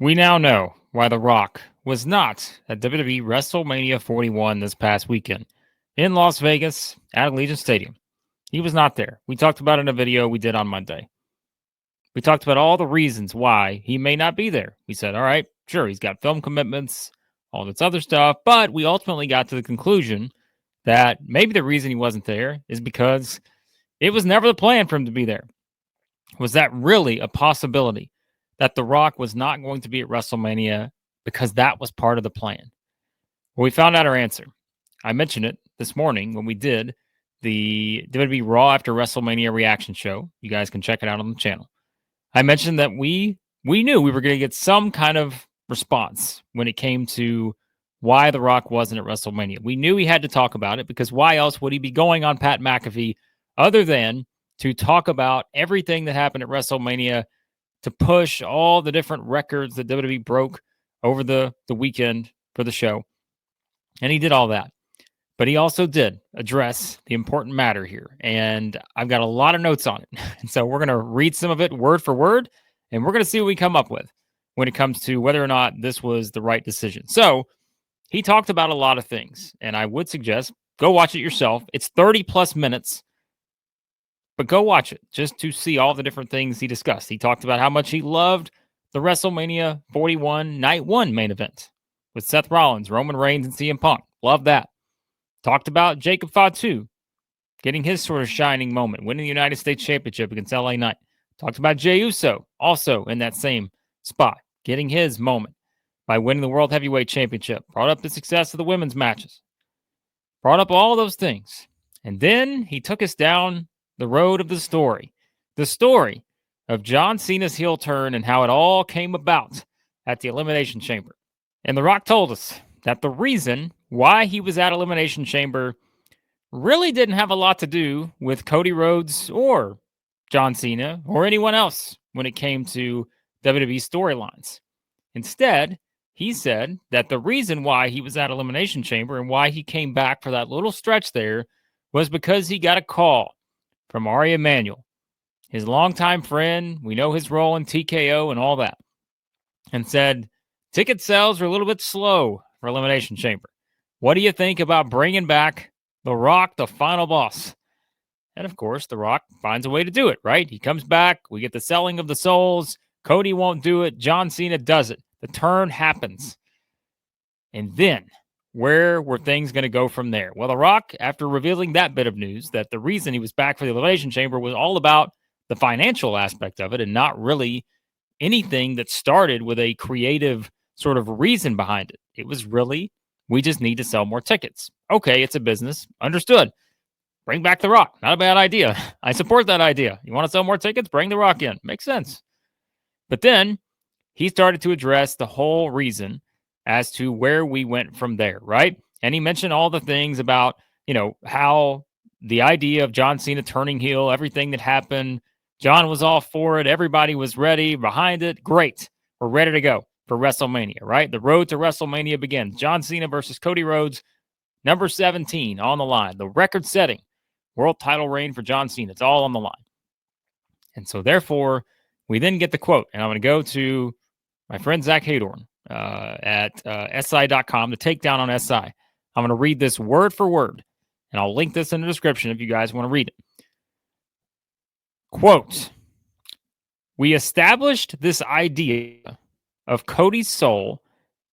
We now know why The Rock was not at WWE WrestleMania 41 this past weekend in Las Vegas at Allegiant Stadium. He was not there. We talked about it in a video we did on Monday. We talked about all the reasons why he may not be there. We said, all right, sure, he's got film commitments, all this other stuff, but we ultimately got to the conclusion that maybe the reason he wasn't there is because it was never the plan for him to be there. Was that really a possibility that The Rock was not going to be at WrestleMania because that was part of the plan? Well, we found out our answer. I mentioned it this morning when we did the WWE Raw after WrestleMania reaction show. You guys can check it out on the channel. I mentioned that we knew we were going to get some kind of response when it came to why The Rock wasn't at WrestleMania. We knew he had to talk about it because why else would he be going on Pat McAfee other than to talk about everything that happened at WrestleMania, to push all the different records that WWE broke over the weekend for the show. And he did all that. But he also did address the important matter here. And I've got a lot of notes on it. And so we're going to read some of it word for word, and we're going to see what we come up with when it comes to whether or not this was the right decision. So he talked about a lot of things, and I would suggest go watch it yourself. It's 30 plus minutes. But go watch it just to see all the different things he discussed. He talked about how much he loved the WrestleMania 41 Night 1 main event with Seth Rollins, Roman Reigns, and CM Punk. Love that. Talked about Jacob Fatu getting his sort of shining moment, winning the United States Championship against LA Knight. Talked about Jey Uso, also in that same spot, getting his moment by winning the World Heavyweight Championship. Brought up the success of the women's matches. Brought up all those things. And then he took us down the road of the story of John Cena's heel turn and how it all came about at the Elimination Chamber. And The Rock told us that the reason why he was at Elimination Chamber really didn't have a lot to do with Cody Rhodes or John Cena or anyone else when it came to WWE storylines. Instead, he said that the reason why he was at Elimination Chamber and why he came back for that little stretch there was because he got a call from Ari Emanuel, his longtime friend. We know his role in TKO and all that, and said ticket sales are a little bit slow for Elimination Chamber. What do you think about bringing back The Rock, the final boss? And of course, The Rock finds a way to do it, right? He comes back. We get the selling of the souls. Cody won't do it. John Cena does it. The turn happens. And then where were things going to go from there? Well, The Rock, after revealing that bit of news, that the reason he was back for the Elimination Chamber was all about the financial aspect of it and not really anything that started with a creative sort of reason behind it. It was really, we just need to sell more tickets. Okay, it's a business. Understood. Bring back The Rock. Not a bad idea. I support that idea. You want to sell more tickets? Bring The Rock in. Makes sense. But then he started to address the whole reason as to where we went from there, right? And he mentioned all the things about, how the idea of John Cena turning heel, everything that happened, John was all for it. Everybody was ready behind it. Great. We're ready to go for WrestleMania, right? The road to WrestleMania begins. John Cena versus Cody Rhodes, number 17 on the line. The record-setting world title reign for John Cena. It's all on the line. And so therefore, we then get the quote, and I'm going to go to my friend Zach Haydorn at SI.com, the takedown on SI. I'm going to read this word for word, and I'll link this in the description if you guys want to read it. Quote, "We established this idea of Cody's soul,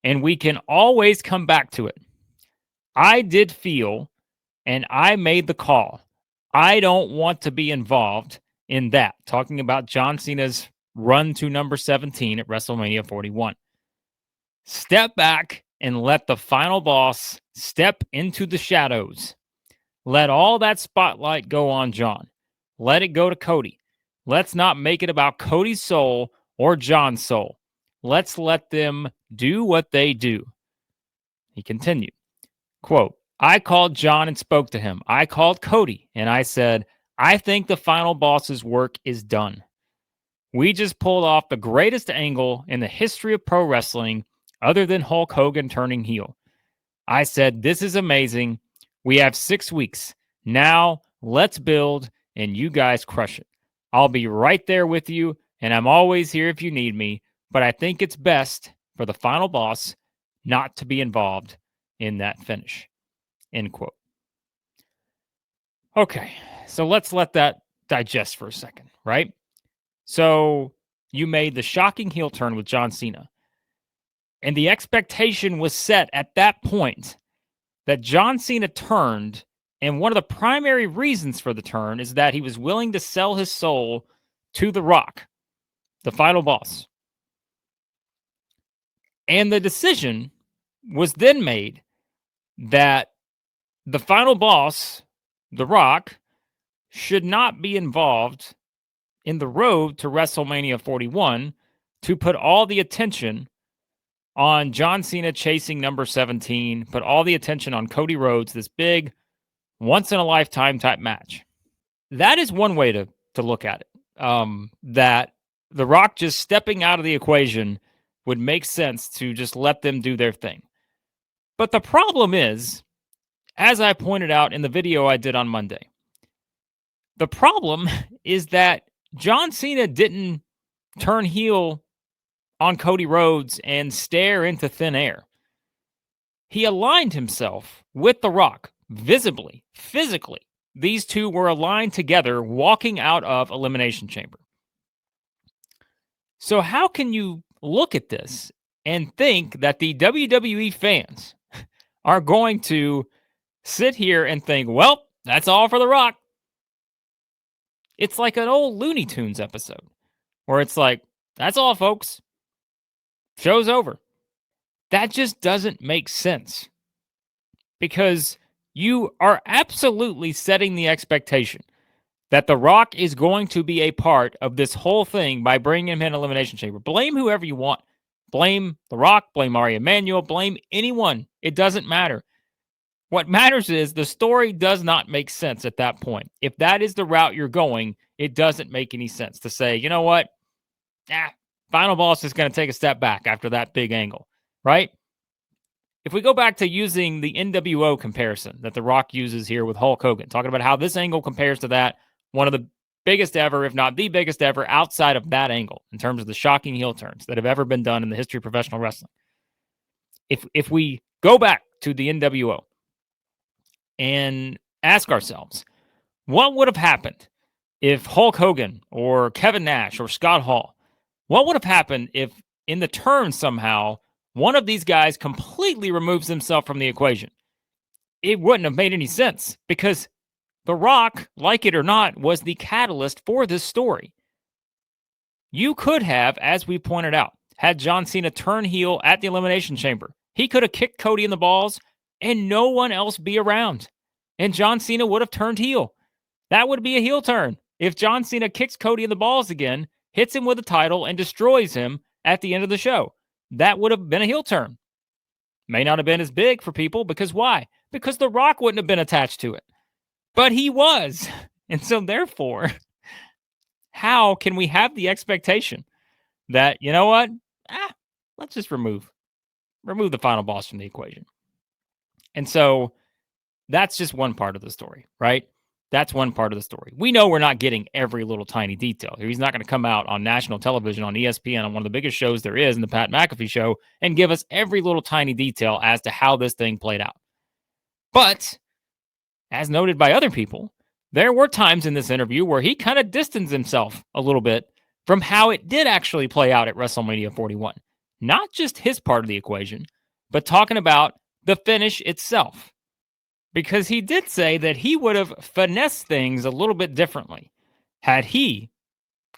and we can always come back to it. I did feel, and I made the call. I don't want to be involved in that." Talking about John Cena's run to number 17 at WrestleMania 41. "Step back and let the final boss step into the shadows. Let all that spotlight go on John. Let it go to Cody. Let's not make it about Cody's soul or John's soul. Let's let them do what they do." He continued, quote, "I called John and spoke to him. I called Cody and I said, I think the final boss's work is done. We just pulled off the greatest angle in the history of pro wrestling other than Hulk Hogan turning heel. I said, this is amazing. We have 6 weeks. Now let's build and you guys crush it. I'll be right there with you, and I'm always here if you need me. but I think it's best for the final boss not to be involved in that finish. End quote. Okay, so let's let that digest for a second, right? So you made the shocking heel turn with John Cena, and the expectation was set at that point that John Cena turned, and one of the primary reasons for the turn is that he was willing to sell his soul to The Rock, the final boss. And the decision was then made that the final boss, The Rock, should not be involved in the road to WrestleMania 41 to put all the attention on John Cena chasing number 17, put all the attention on Cody Rhodes, this big, once-in-a-lifetime type match. That is one way to look at it, that The Rock just stepping out of the equation would make sense to just let them do their thing. But the problem is, as I pointed out in the video I did on Monday, the problem is that John Cena didn't turn heel on Cody Rhodes and stare into thin air. He aligned himself with The Rock, visibly, physically. These two were aligned together walking out of Elimination Chamber. So how can you look at this and think that the WWE fans are going to sit here and think, well, that's all for The Rock? It's like an old Looney Tunes episode where it's like, that's all, folks. Show's over. That just doesn't make sense because you are absolutely setting the expectation that The Rock is going to be a part of this whole thing by bringing him in Elimination Chamber. Blame whoever you want. Blame The Rock, blame Ari Emanuel, blame anyone. It doesn't matter. What matters is the story does not make sense at that point. If that is the route you're going, it doesn't make any sense to say, you know what? Final boss is going to take a step back after that big angle, right? If we go back to using the NWO comparison that The Rock uses here with Hulk Hogan, talking about how this angle compares to that, one of the biggest ever, if not the biggest ever, outside of that angle in terms of the shocking heel turns that have ever been done in the history of professional wrestling. If we go back to the NWO and ask ourselves, what would have happened if Hulk Hogan or Kevin Nash or Scott Hall, what would have happened if in the turn somehow one of these guys completely removes himself from the equation? It wouldn't have made any sense because The Rock, like it or not, was the catalyst for this story. You could have, as we pointed out, had John Cena turn heel at the Elimination Chamber. He could have kicked Cody in the balls and no one else be around. And John Cena would have turned heel. That would be a heel turn. If John Cena kicks Cody in the balls again, hits him with the title, and destroys him at the end of the show, that would have been a heel turn. May not have been as big for people because why? Because The Rock wouldn't have been attached to it. But he was. And so therefore, how can we have the expectation that, you know what? Let's just remove the final boss from the equation. And so that's just one part of the story, right? That's one part of the story. We know we're not getting every little tiny detail. He's not going to come out on national television on ESPN on one of the biggest shows there is in the Pat McAfee Show and give us every little tiny detail as to how this thing played out. But as noted by other people, there were times in this interview where he kind of distanced himself a little bit from how it did actually play out at WrestleMania 41. Not just his part of the equation, but talking about the finish itself. Because he did say that he would have finessed things a little bit differently had he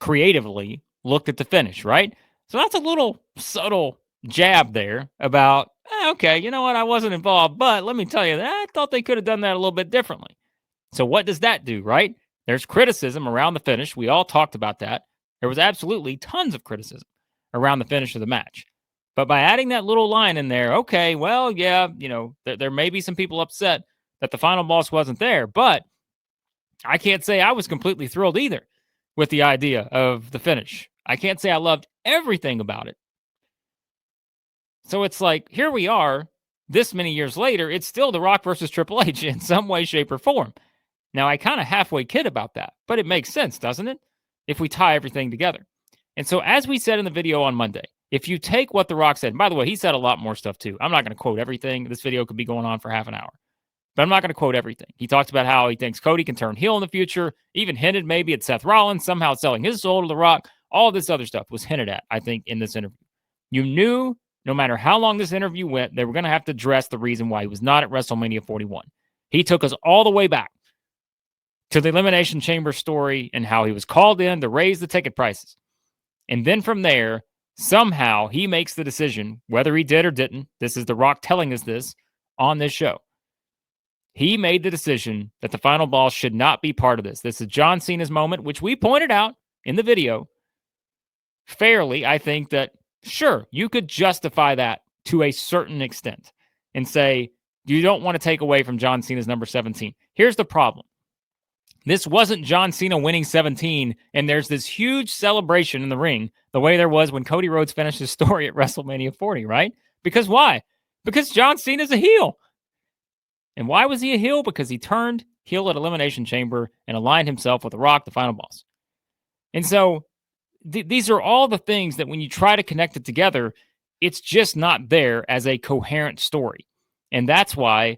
creatively looked at the finish, right? So that's a little subtle jab there about, okay, you know what? I wasn't involved, but let me tell you that I thought they could have done that a little bit differently. So what does that do, right? There's criticism around the finish. We all talked about that. There was absolutely tons of criticism around the finish of the match. But by adding that little line in there, okay, well, yeah, you know, there may be some people upset that the final boss wasn't there, but I can't say I was completely thrilled either with the idea of the finish. I can't say I loved everything about it. So it's like, here we are, this many years later, it's still The Rock versus Triple H in some way, shape, or form. Now, I kind of halfway kid about that, but it makes sense, doesn't it? If we tie everything together. And so as we said in the video on Monday, If you take what The Rock said, and by the way, he said a lot more stuff too. I'm not going to quote everything. This video could be going on for half an hour, but I'm not going to quote everything. He talked about how he thinks Cody can turn heel in the future, even hinted maybe at Seth Rollins somehow selling his soul to The Rock. All this other stuff was hinted at, I think, in this interview. You knew no matter how long this interview went, they were going to have to address the reason why he was not at WrestleMania 41. He took us all the way back to the Elimination Chamber story and how he was called in to raise the ticket prices. And then from there, somehow he makes the decision, whether he did or didn't. This is The Rock telling us this on this show. He made the decision that the final boss should not be part of this. This is John Cena's moment, which we pointed out in the video. Fairly, I think that, sure, you could justify that to a certain extent and say, you don't want to take away from John Cena's number 17. Here's the problem. This wasn't John Cena winning 17, and there's this huge celebration in the ring, the way there was when Cody Rhodes finished his story at WrestleMania 40, right? Because why? Because John Cena's a heel. And why was he a heel? Because he turned heel at Elimination Chamber and aligned himself with The Rock, the final boss. And so these are all the things that when you try to connect it together, it's just not there as a coherent story. And that's why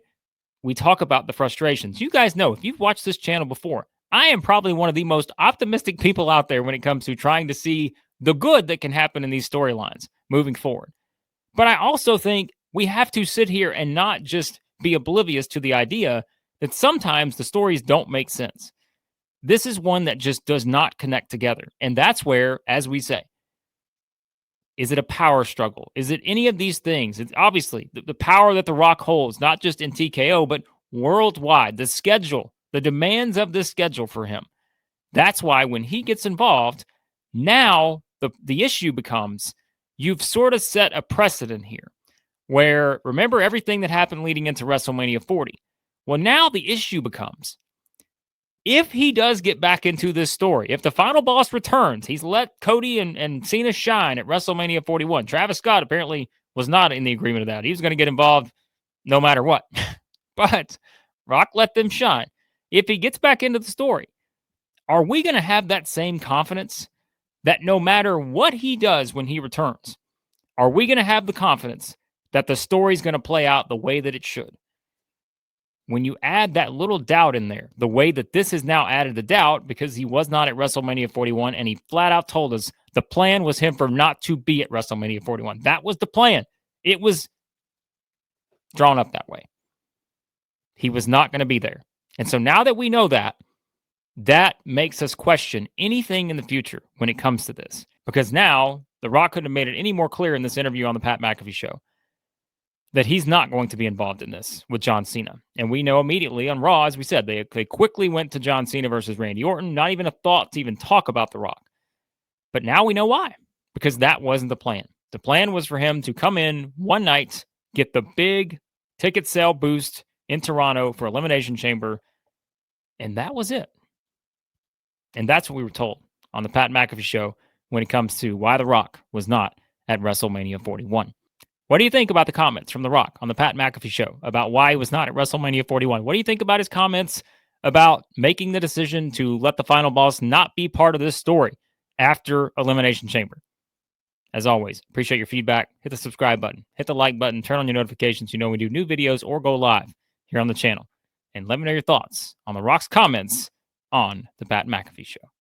we talk about the frustrations. You guys know, if you've watched this channel before, I am probably one of the most optimistic people out there when it comes to trying to see the good that can happen in these storylines moving forward. But I also think we have to sit here and not just be oblivious to the idea that sometimes the stories don't make sense. This is one that just does not connect together. And that's where, as we say, is it a power struggle? Is it any of these things? It's obviously the power that The Rock holds, not just in TKO, but worldwide, the schedule, the demands of this schedule for him. That's why when he gets involved, now the issue becomes you've sort of set a precedent here where, remember everything that happened leading into WrestleMania 40. Well, now the issue becomes, if he does get back into this story, if the final boss returns, he's let Cody and Cena shine at WrestleMania 41. Travis Scott apparently was not in the agreement of that. He was going to get involved no matter what. But Rock let them shine. If he gets back into the story, are we going to have that same confidence that no matter what he does when he returns, are we going to have the confidence that the story's going to play out the way that it should? When you add that little doubt in there, the way that this has now added the doubt because he was not at WrestleMania 41 and he flat out told us the plan was him for not to be at WrestleMania 41. That was the plan. It was drawn up that way. He was not going to be there. And so now that we know that, that makes us question anything in the future when it comes to this. Because now, The Rock couldn't have made it any more clear in this interview on the Pat McAfee Show that he's not going to be involved in this with John Cena. And we know immediately on Raw, as we said, they quickly went to John Cena versus Randy Orton, not even a thought to even talk about The Rock. But now we know why, because that wasn't the plan. The plan was for him to come in one night, get the big ticket sale boost in Toronto for Elimination Chamber, and that was it. And that's what we were told on the Pat McAfee Show when it comes to why The Rock was not at WrestleMania 41. What do you think about the comments from The Rock on the Pat McAfee Show about why he was not at WrestleMania 41? What do you think about his comments about making the decision to let the final boss not be part of this story after Elimination Chamber? As always, appreciate your feedback. Hit the subscribe button, hit the like button, turn on your notifications so you know when we do new videos or go live here on the channel. And let me know your thoughts on The Rock's comments on the Pat McAfee Show.